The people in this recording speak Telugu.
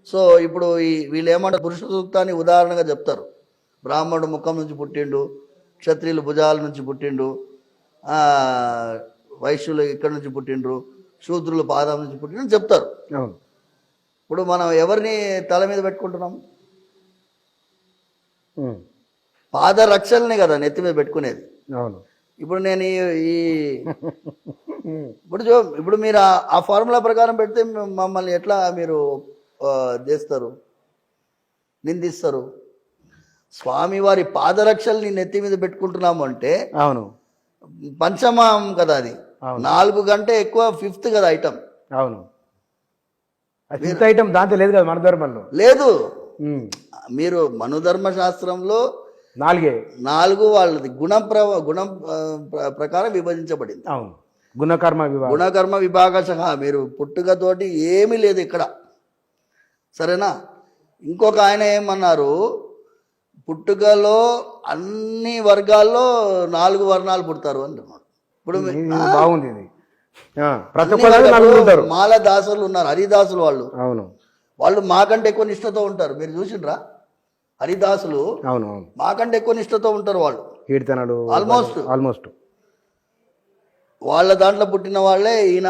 సో ఇప్పుడు వీళ్ళు ఏమంటారు, పురుష సూక్తాన్ని ఉదాహరణగా చెప్తారు. బ్రాహ్మణుడు ముఖం నుంచి పుట్టిండు, క్షత్రియులు భుజాల నుంచి పుట్టిండు, ఆ, వైశ్యులు ఇక్కడి నుంచి పుట్టిండ్రు, శూద్రులు పాదం నుంచి పుట్టిండ్రు అని చెప్తారు. అవును. ఇప్పుడు మనం ఎవరిని తల మీద పెట్టుకుంటున్నాం? పాదరక్షల్ని కదా నెత్తి మీద పెట్టుకునేది. అవును. ఇప్పుడు నేను ఇప్పుడు మీరు ఆ ఫార్ములా ప్రకారం పెడితే మమ్మల్ని ఎట్లా మీరు చేస్తారు, నిందిస్తారు? స్వామివారి పాదరక్షల్ని నెత్తి మీద పెట్టుకుంటున్నాము అంటే అవును, పంచమం కదా అది. 4 కంటే ఎక్కువ 5th కదా ఐటమ్. అవును, ఫిఫ్త్ ఐటమ్ దాంతో లేదు కదా మన ధర్మంలో. లేదు, మీరు మనుధర్మ శాస్త్రంలో 4 వాళ్ళది గుణం ప్రకారం విభజించబడింది. అవును, గుణకర్మ విభాగశ. మీరు పుట్టుకతోటి ఏమీ లేదు ఇక్కడ, సరేనా? ఇంకొక ఆయన ఏమన్నారు, పుట్టుకలో అన్ని వర్గాల్లో 4 వర్ణాలు పుడతారు అంటున్నాడు. ఇప్పుడు బాగుంది ఇది. మాల దాసులు ఉన్నారు, హరిదాసులు వాళ్ళు. అవును, వాళ్ళు మాకంటే ఎక్కువ నిష్ఠతో ఉంటారు. మీరు చూసిండ్రా? హరిదాసులు అవును మాకంటే ఎక్కువ నిష్ఠతో ఉంటారు. వాళ్ళు కీర్తనలు ఆల్మోస్ట్ ఆల్మోస్ట్ వాళ్ళ దాంట్లో పుట్టిన వాళ్ళే ఈయన.